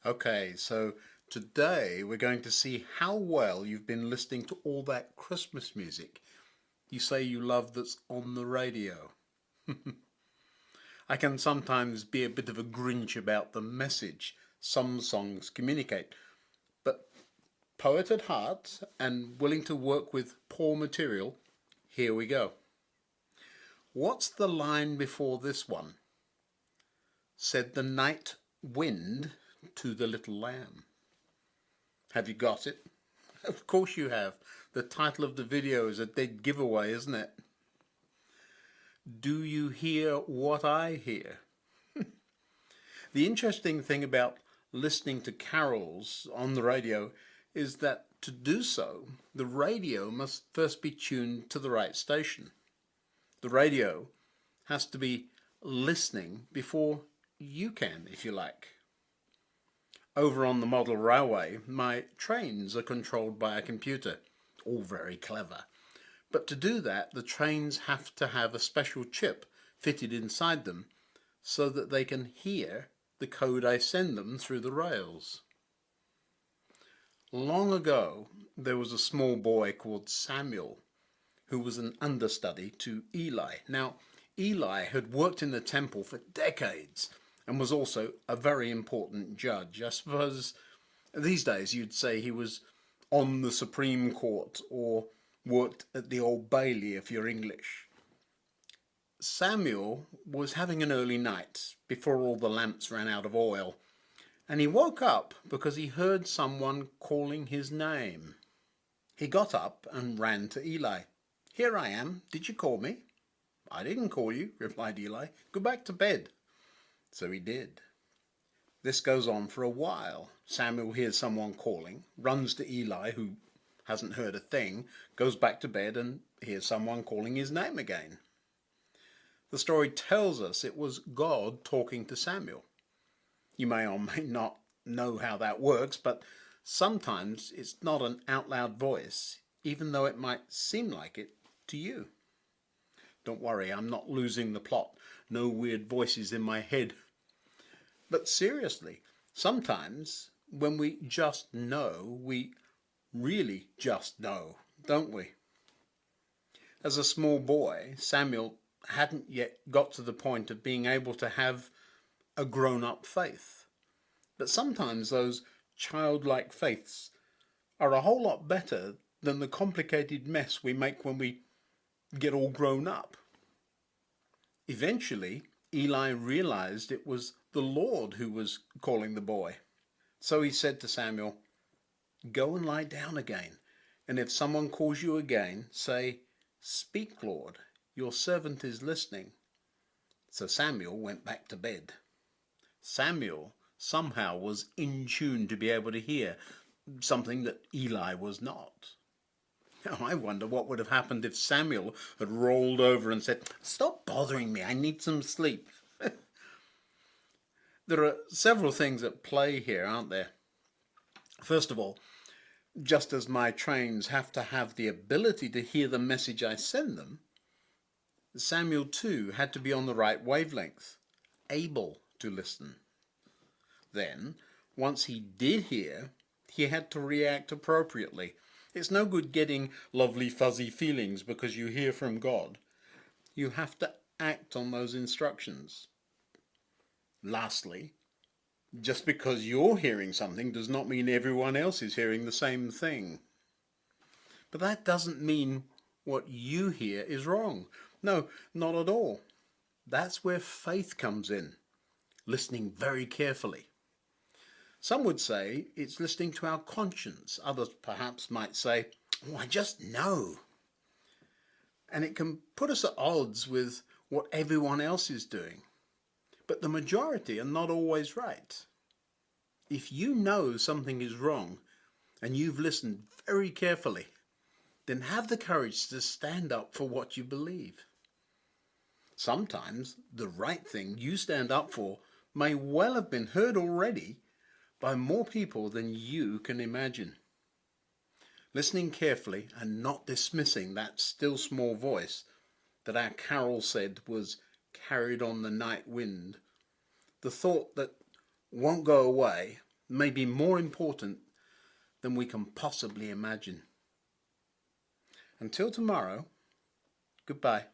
Okay, so today we're going to see how well you've been listening to all that Christmas music you say you love that's on the radio. I can sometimes be a bit of a Grinch about the message some songs communicate, but poet at heart and willing to work with poor material, here we go. What's the line before this one? Said the night wind to the little lamb. Have you got it? Of course you have. The title of the video is a dead giveaway, isn't it? Do you hear what I hear? The interesting thing about listening to carols on the radio is that to do so, the radio must first be tuned to the right station. The radio has to be listening before you can, if you like. Over on the model railway, my trains are controlled by a computer. All very clever. But to do that, the trains have to have a special chip fitted inside them so that they can hear the code I send them through the rails. Long ago, there was a small boy called Samuel who was an understudy to Eli. Now, Eli had worked in the temple for decades and was also a very important judge. I suppose these days you'd say he was on the Supreme Court or worked at the Old Bailey if you're English. Samuel was having an early night before all the lamps ran out of oil, and he woke up because he heard someone calling his name. He got up and ran to Eli. "Here I am. Did you call me?" "I didn't call you," replied Eli. "Go back to bed." So he did. This goes on for a while. Samuel hears someone calling, runs to Eli, who hasn't heard a thing, goes back to bed and hears someone calling his name again. The story tells us it was God talking to Samuel. You may or may not know how that works, but sometimes it's not an out loud voice, even though it might seem like it to you. Don't worry, I'm not losing the plot. No weird voices in my head. But seriously, sometimes when we just know, we really just know, don't we? As a small boy, Samuel hadn't yet got to the point of being able to have a grown-up faith. But sometimes those childlike faiths are a whole lot better than the complicated mess we make when we get all grown up. Eventually, Eli realized it was the Lord who was calling the boy. So he said to Samuel, "Go and lie down again, and if someone calls you again, say, 'Speak, Lord, your servant is listening.'" So Samuel went back to bed. Samuel somehow was in tune to be able to hear, something that Eli was not. Now, I wonder what would have happened if Samuel had rolled over and said, "Stop bothering me, I need some sleep." There are several things at play here, aren't there? First of all, just as my trains have to have the ability to hear the message I send them, Samuel too had to be on the right wavelength, able to listen. Then, once he did hear, he had to react appropriately. It's no good getting lovely fuzzy feelings because you hear from God. You have to act on those instructions. Lastly, just because you're hearing something does not mean everyone else is hearing the same thing. But that doesn't mean what you hear is wrong. No, not at all. That's where faith comes in, listening very carefully. Some would say it's listening to our conscience. Others perhaps might say, "Oh, I just know." And it can put us at odds with what everyone else is doing. But the majority are not always right. If you know something is wrong and you've listened very carefully, then have the courage to stand up for what you believe. Sometimes the right thing you stand up for may well have been heard already by more people than you can imagine. Listening carefully and not dismissing that still small voice that our carol said was carried on the night wind, the thought that won't go away may be more important than we can possibly imagine. Until tomorrow, goodbye.